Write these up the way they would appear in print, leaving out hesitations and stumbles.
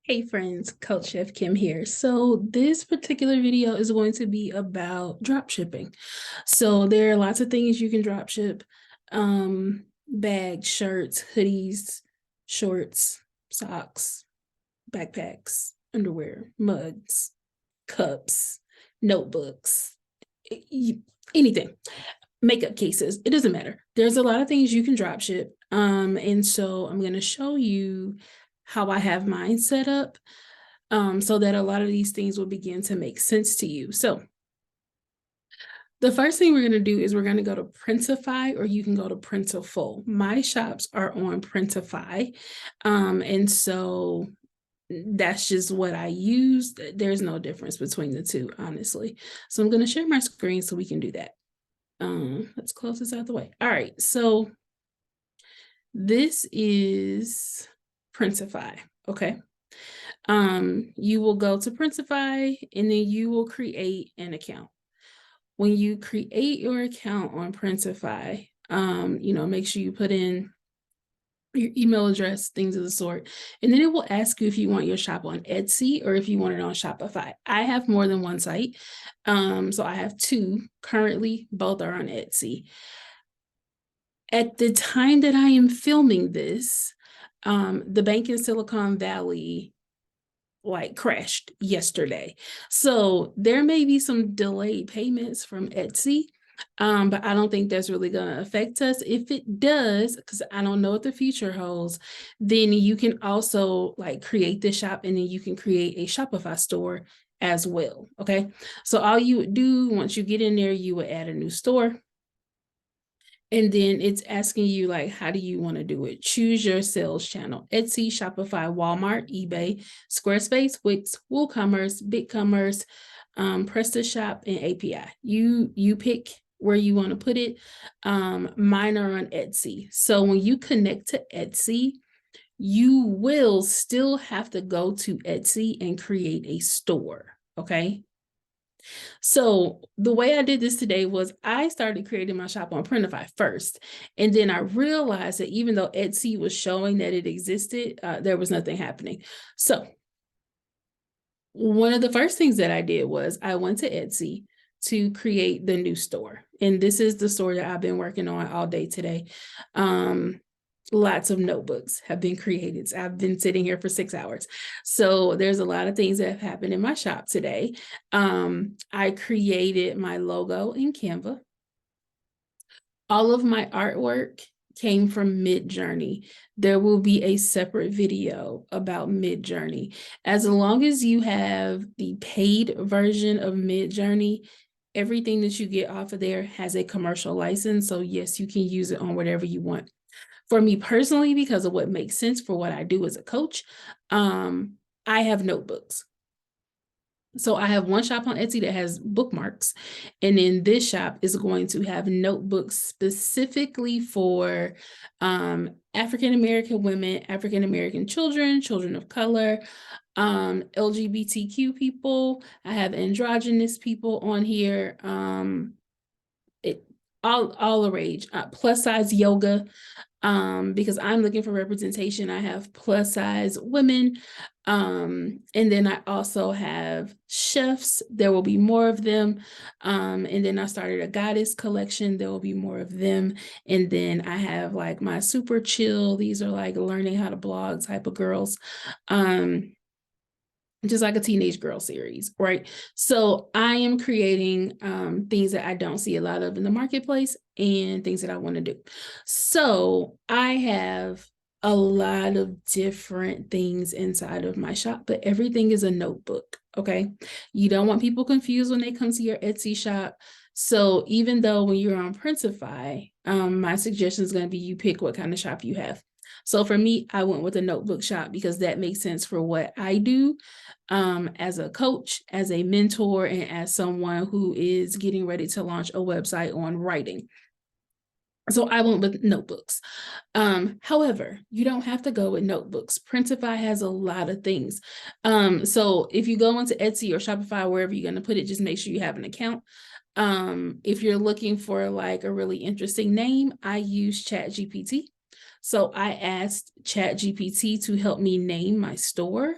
Hey friends, Coach Chef Kim here. So this particular video is going to be about drop shipping. So there are lots of things you can drop ship. Bags, shirts, hoodies, shorts, socks, backpacks, underwear, mugs, cups, notebooks, anything. Makeup cases, it doesn't matter. There's a lot of things you can drop ship. And so I'm going to show you how I have mine set up so that a lot of these things will begin to make sense to you. So the first thing we're going to do is we're going to go to Printify, or you can go to Printiful. My shops are on Printify. And so that's just what I use. There's no difference between the two, honestly. So I'm going to share my screen so we can do that. Let's close this out the way. All right, so this is Printify, okay? You will go to Printify and then you will create an account. When you create your account on Printify, make sure you put in your email address, things of the sort, and then it will ask you if you want your shop on Etsy or if you want it on Shopify. I have more than one site, so I have two currently. Both are on Etsy. At the time that I am filming this, the bank in Silicon Valley crashed yesterday. So there may be some delayed payments from Etsy, but I don't think that's really going to affect us. If it does, because I don't know what the future holds, then you can also create this shop and then you can create a Shopify store as well. Okay. So all you would do once you get in there, you would add a new store. And then it's asking you, how do you want to do it? Choose your sales channel: Etsy, Shopify, Walmart, eBay, Squarespace, Wix, WooCommerce, BigCommerce, PrestaShop, and API. You pick where you want to put it. Mine are on Etsy. So when you connect to Etsy, you will still have to go to Etsy and create a store, okay? So the way I did this today was I started creating my shop on Printify first. And then I realized that even though Etsy was showing that it existed, there was nothing happening. So one of the first things that I did was I went to Etsy to create the new store. And this is the store that I've been working on all day today. Lots of notebooks have been created. I've been sitting here for 6 hours. So there's a lot of things that have happened in my shop today. I created my logo in Canva. All of my artwork came from Midjourney. There will be a separate video about Midjourney. As long as you have the paid version of Midjourney, everything that you get off of there has a commercial license. So yes, you can use it on whatever you want. For me personally, because of what makes sense for what I do as a coach, I have notebooks. So I have one shop on Etsy that has bookmarks, and then this shop is going to have notebooks specifically for African-American women, African-American children, children of color, LGBTQ people. I have androgynous people on here. All the rage, plus size yoga, because I'm looking for representation. I have plus size women. And then I also have chefs. There will be more of them. And then I started a goddess collection. There will be more of them. And then I have my super chill. These are learning how to blog type of girls. Just like a teenage girl series, right? So I am creating things that I don't see a lot of in the marketplace and things that I want to do. So I have a lot of different things inside of my shop, but everything is a notebook, okay? You don't want people confused when they come to your Etsy shop. So even though when you're on Printify, my suggestion is going to be you pick what kind of shop you have. So for me, I went with a notebook shop because that makes sense for what I do as a coach, as a mentor, and as someone who is getting ready to launch a website on writing. So I went with notebooks. However, you don't have to go with notebooks. Printify has a lot of things. So if you go into Etsy or Shopify, wherever you're going to put it, just make sure you have an account. If you're looking for a really interesting name, I use ChatGPT. So I asked ChatGPT to help me name my store.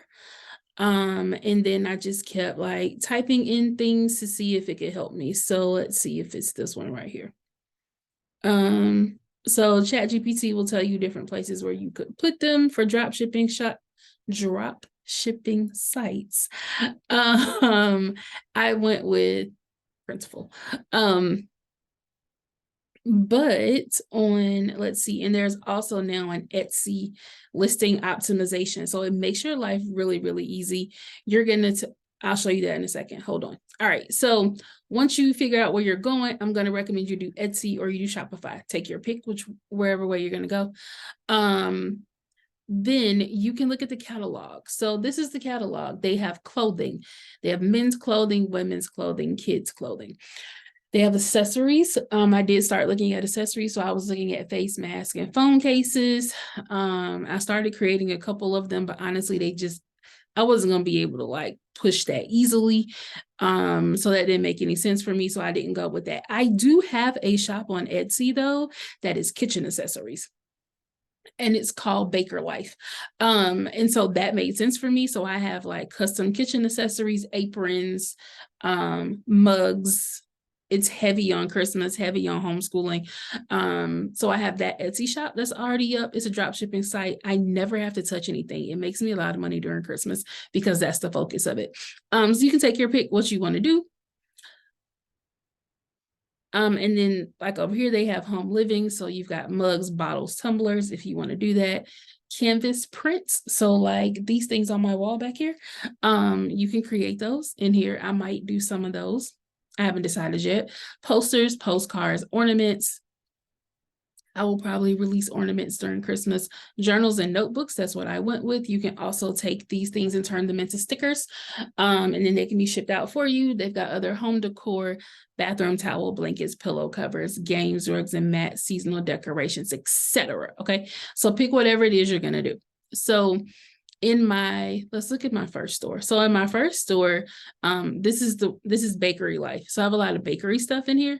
And then I just kept like typing in things to see if it could help me. So let's see if it's this one right here. So ChatGPT will tell you different places where you could put them for drop shipping sites. I went with Printify. But on, let's see, and there's also now an Etsy listing optimization. So it makes your life really, really easy. You're going to, I'll show you that in a second. Hold on. All right. So once you figure out where you're going, I'm going to recommend you do Etsy or you do Shopify. Take your pick, wherever way you're going to go. Then you can look at the catalog. So this is the catalog. They have clothing. They have men's clothing, women's clothing, kids' clothing. They have accessories. I did start looking at accessories. So I was looking at face masks and phone cases. I started creating a couple of them, but honestly, I wasn't going to be able to like push that easily. So that didn't make any sense for me. So I didn't go with that. I do have a shop on Etsy though, that is kitchen accessories. And it's called Baker Life. And so that made sense for me. So I have like custom kitchen accessories, aprons, mugs. It's heavy on Christmas, heavy on homeschooling. So I have that Etsy shop that's already up. It's a drop shipping site. I never have to touch anything. It makes me a lot of money during Christmas because that's the focus of it. So you can take your pick what you want to do. And then like over here, they have home living. So you've got mugs, bottles, tumblers, if you want to do that. Canvas prints. So like these things on my wall back here, you can create those in here. I might do some of those. I haven't decided yet. Posters, postcards, ornaments. I will probably release ornaments during Christmas. Journals and notebooks, that's what I went with. You can also take these things and turn them into stickers, and then they can be shipped out for you. They've got other home decor, bathroom towel, blankets, pillow covers, games, rugs, and mats, seasonal decorations, etc. Okay, so pick whatever it is you're going to do. So let's look at my first store. So in my first store, this is Bakery Life. So I have a lot of bakery stuff in here.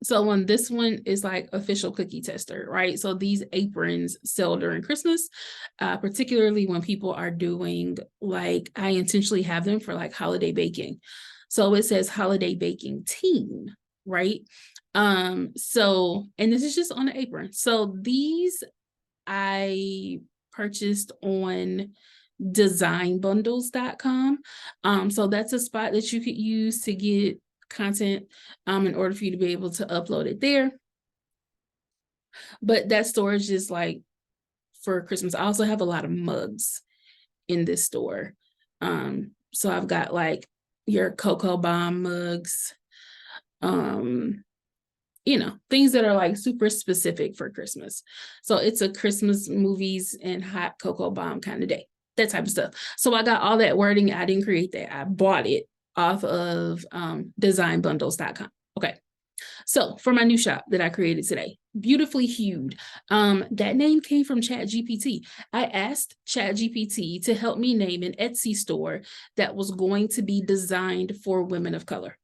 So on this one is like official cookie tester, right? So these aprons sell during Christmas, particularly when people are doing like, I intentionally have them for like holiday baking. So it says holiday baking team, right? So, and this is just on the apron. So these I purchased on designbundles.com. So that's a spot that you could use to get content in order for you to be able to upload it there. But that storage is like for Christmas. I also have a lot of mugs in this store. So I've got like your Cocoa Bomb mugs, things that are like super specific for Christmas. So it's a Christmas movies and hot cocoa bomb kind of day, that type of stuff. So I got all that wording. I didn't create that. I bought it off of designbundles.com. Okay. So for my new shop that I created today, beautifully hued, that name came from ChatGPT. I asked ChatGPT to help me name an Etsy store that was going to be designed for women of color.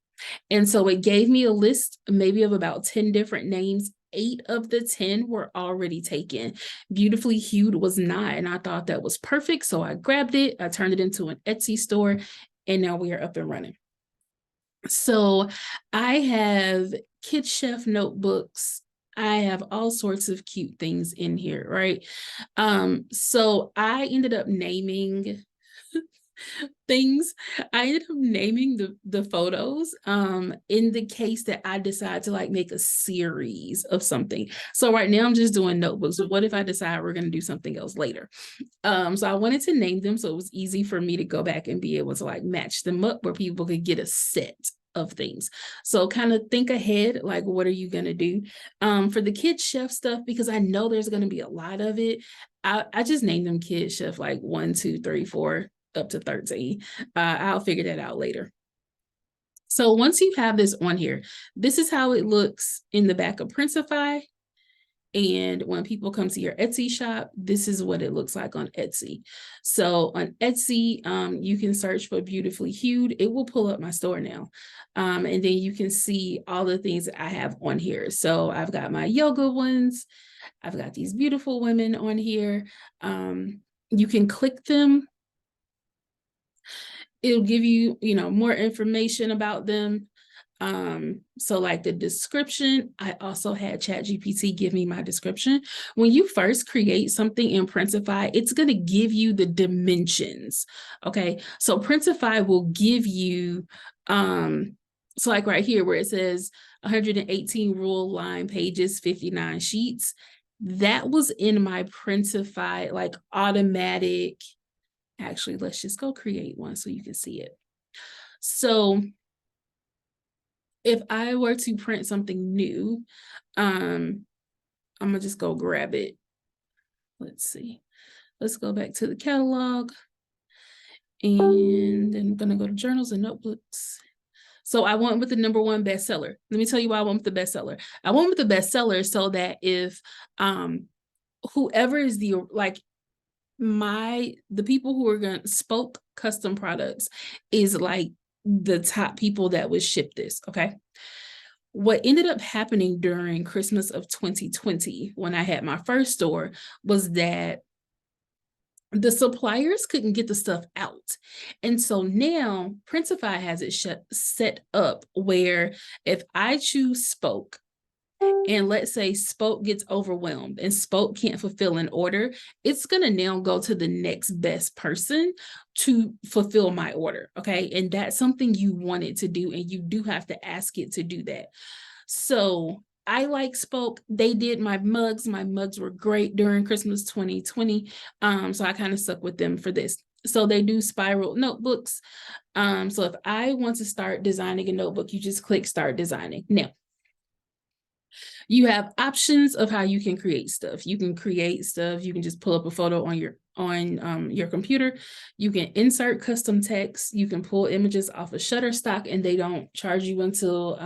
And so it gave me a list maybe of about 10 different names. 8 of the 10 were already taken. Beautifully Hued was not, and I thought that was perfect. So I grabbed it, I turned it into an Etsy store, and now we are up and running. So I have Kid Chef notebooks. I have all sorts of cute things in here, right? So I ended up naming things. I ended up naming the photos in the case that I decide to like make a series of something. So right now I'm just doing notebooks. But what if I decide we're going to do something else later? So I wanted to name them so it was easy for me to go back and be able to like match them up where people could get a set of things. So kind of think ahead, like what are you going to do for the Kid Chef stuff, because I know there's going to be a lot of it. I just named them Kid Chef like 1, 2, 3, 4 up to 13. I'll figure that out later. So once you have this on here, this is how it looks in the back of Printify. And when people come to your Etsy shop, this is what it looks like on Etsy. So on Etsy, you can search for Beautifully Hued. It will pull up my store now. And then you can see all the things that I have on here. So I've got my yoga ones. I've got these beautiful women on here. You can click them. It'll give you, more information about them. So like the description, I also had ChatGPT give me my description. When you first create something in Printify, it's going to give you the dimensions. Okay. So Printify will give you, so like right here where it says 118 rule line pages, 59 sheets, that was in my Printify, like automatic. Actually, let's just go create one so you can see it. So if I were to print something new, I'm gonna just go grab it. Let's see. Let's go back to the catalog. And then I'm gonna go to journals and notebooks. So I went with the #1 bestseller. Let me tell you why I went with the bestseller. I went with the bestseller so that if whoever is the people who are gonna Spoke Custom Products is like the top people that would ship this. Okay. What ended up happening during Christmas of 2020 when I had my first store was that the suppliers couldn't get the stuff out. And so now Printify has it set up where if I choose Spoke, and let's say Spoke gets overwhelmed and Spoke can't fulfill an order, it's going to now go to the next best person to fulfill my order. Okay. And that's something you want it to do. And you do have to ask it to do that. So I like Spoke. They did my mugs. My mugs were great during Christmas 2020. So I kind of stuck with them for this. So they do spiral notebooks. So if I want to start designing a notebook, you just click start designing. Now, you have options of how you can create stuff. You can create stuff. You can just pull up a photo on your computer. You can insert custom text. You can pull images off of Shutterstock, and they don't charge you until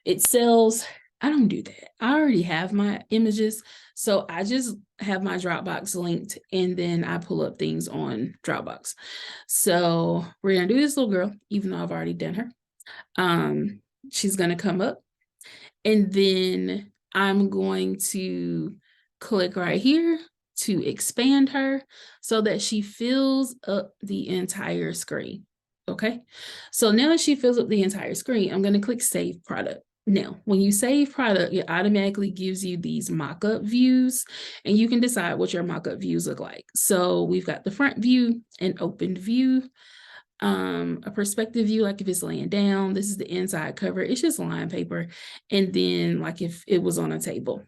it sells. I don't do that. I already have my images, so I just have my Dropbox linked, and then I pull up things on Dropbox. So we're gonna do this little girl, even though I've already done her. She's gonna come up. And then I'm going to click right here to expand her so that she fills up the entire screen. Okay. So now that she fills up the entire screen, I'm going to click Save Product. Now, when you save product, it automatically gives you these mock-up views, and you can decide what your mock-up views look like. So we've got the front view, an open view, a perspective view, like if it's laying down. This is the inside cover. It's just line paper. And then like if it was on a table.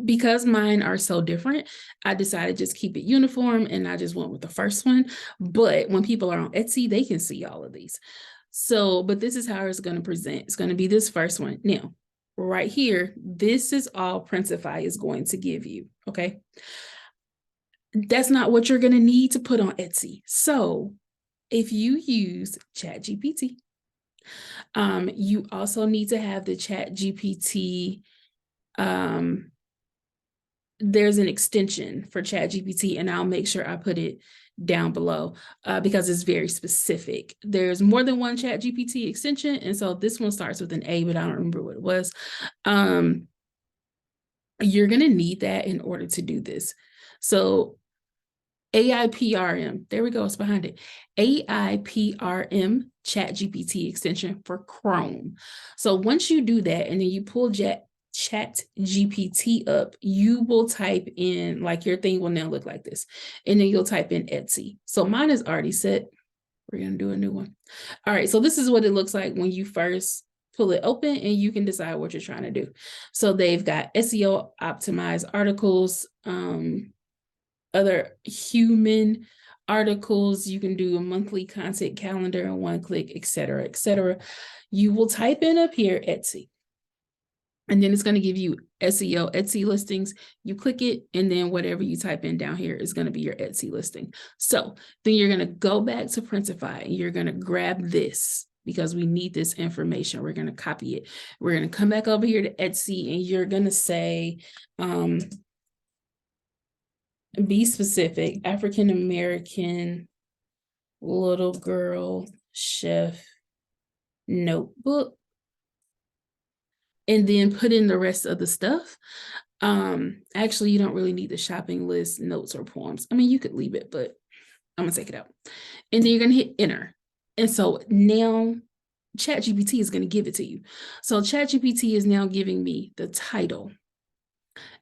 Because mine are so different, I decided just keep it uniform, and I just went with the first one. But when people are on Etsy, they can see all of these. So, but this is how it's going to present. It's going to be this first one. Now, right here, this is all Printify is going to give you. Okay. That's not what you're going to need to put on Etsy. So if you use ChatGPT, you also need to have the ChatGPT. There's an extension for ChatGPT, and I'll make sure I put it down below because it's very specific. There's more than one ChatGPT extension, and so this one starts with an A, but I don't remember what it was. You're going to need that in order to do this. So AIPRM, there we go, it's behind it. AIPRM ChatGPT extension for Chrome. So once you do that, and then you pull ChatGPT up, you will type in, like your thing will now look like this. And then you'll type in Etsy. So mine is already set. We're going to do a new one. All right, so this is what it looks like when you first pull it open, and you can decide what you're trying to do. So they've got SEO optimized articles, other human articles. You can do a monthly content calendar in one click, et cetera, et cetera. You will type in up here Etsy, and then it's going to give you SEO Etsy listings. You click it, and then whatever you type in down here is going to be your Etsy listing. So then you're going to go back to Printify, and you're going to grab this because we need this information. We're going to copy it. We're going to come back over here to Etsy, and you're going to say, be specific, African American little girl chef notebook, and then put in the rest of the stuff. Actually, you don't really need the shopping list, notes, or poems. I mean, you could leave it, but I'm gonna take it out. And then you're gonna hit enter. And so now ChatGPT is gonna give it to you. So ChatGPT is now giving me the title.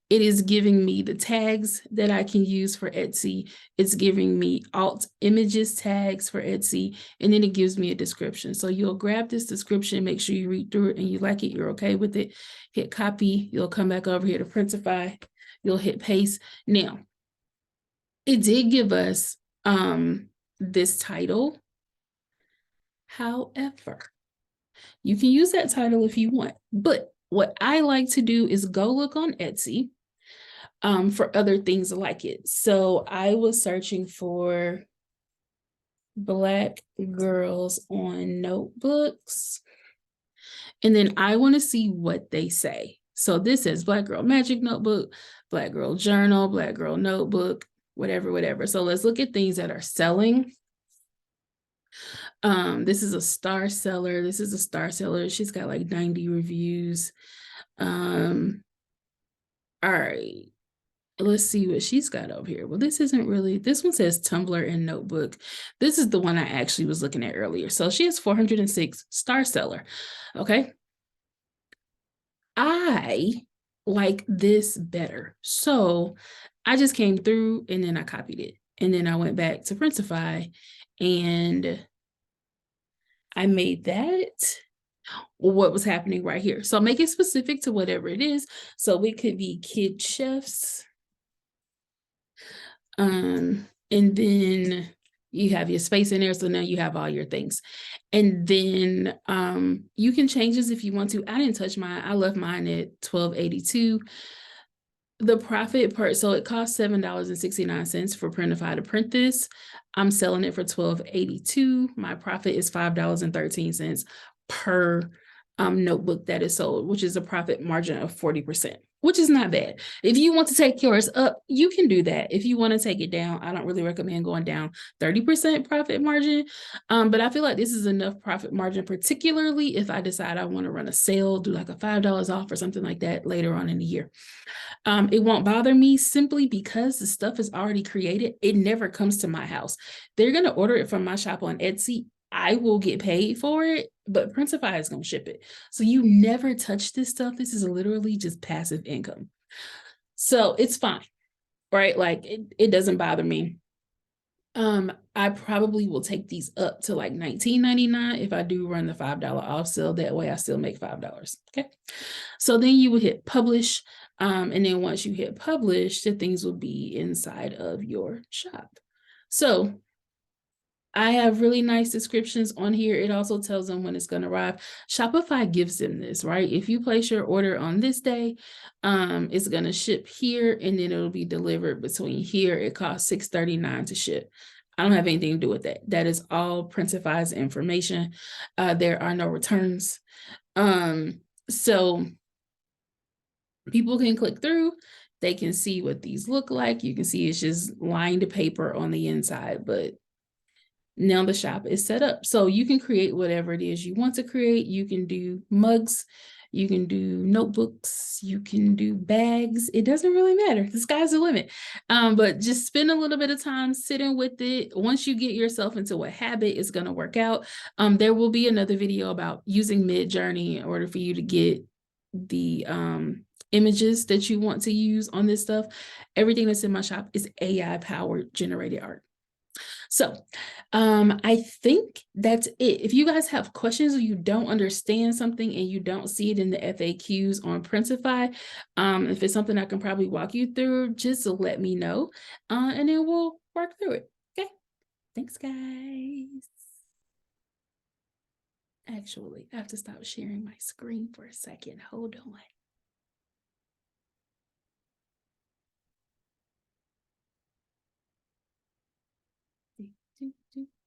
It is giving me the tags that I can use for Etsy. It's giving me alt images tags for Etsy, and then it gives me a description. So you'll grab this description, make sure you read through it and you like it, you're okay with it. Hit copy. You'll come back over here to Printify. You'll hit paste. Now, it did give us this title. However, you can use that title if you want. But what I like to do is go look on Etsy for other things like it. So I was searching for Black girls on notebooks, and then I want to see what they say. So this is Black girl magic notebook, Black girl journal, Black girl notebook, whatever, whatever. So let's look at things that are selling. This is a star seller. This is a star seller. She's got like 90 reviews. All right. Let's see what she's got over here. Well, this isn't really, this one says Tumblr and notebook. This is the one I actually was looking at earlier. So she has 406 star seller. Okay. I like this better. So I just came through and then I copied it. And then I went back to Printify and I made that what was happening right here. So make it specific to whatever it is. So it could be kid chefs. And then you have your space in there. So now you have all your things. And then you can change this if you want to. I didn't touch mine. I left mine at $12.82. The profit per, so it costs $7.69 for Printify to print this. I'm selling it for $12.82. My profit is $5.13 per notebook that is sold, which is a profit margin of 40%, which is not bad. If you want to take yours up, you can do that. If you want to take it down, I don't really recommend going down 30% profit margin. But I feel like this is enough profit margin, particularly if I decide I want to run a sale, do like a $5 off or something like that later on in the year. It won't bother me simply because the stuff is already created. It never comes to my house. They're going to order it from my shop on Etsy. I will get paid for it, but Printify is going to ship it. So you never touch this stuff. This is literally just passive income. So it's fine, right? Like it doesn't bother me. I probably will take these up to like $19.99 if I do run the $5 off sale. That way I still make $5. Okay. So then you would hit publish. And then once you hit publish, the things will be inside of your shop. So I have really nice descriptions on here. It also tells them when it's going to arrive. Shopify gives them this, right? If you place your order on this day, it's going to ship here and then it'll be delivered between here. It costs $6.39 to ship. I don't have anything to do with that. That is all Printify's information. There are no returns. So people can click through. They can see what these look like. You can see it's just lined paper on the inside, but now the shop is set up. So you can create whatever it is you want to create. You can do mugs, you can do notebooks, you can do bags. It doesn't really matter. The sky's the limit. But just spend a little bit of time sitting with it. Once you get yourself into a habit, it's going to work out. There will be another video about using Midjourney in order for you to get the images that you want to use on this stuff. Everything that's in my shop is AI powered generated art. So I think that's it. If you guys have questions or you don't understand something and you don't see it in the FAQs on Printify, if it's something I can probably walk you through, just let me know and then we'll work through it. Okay. Thanks, guys. Actually, I have to stop sharing my screen for a second. Hold on.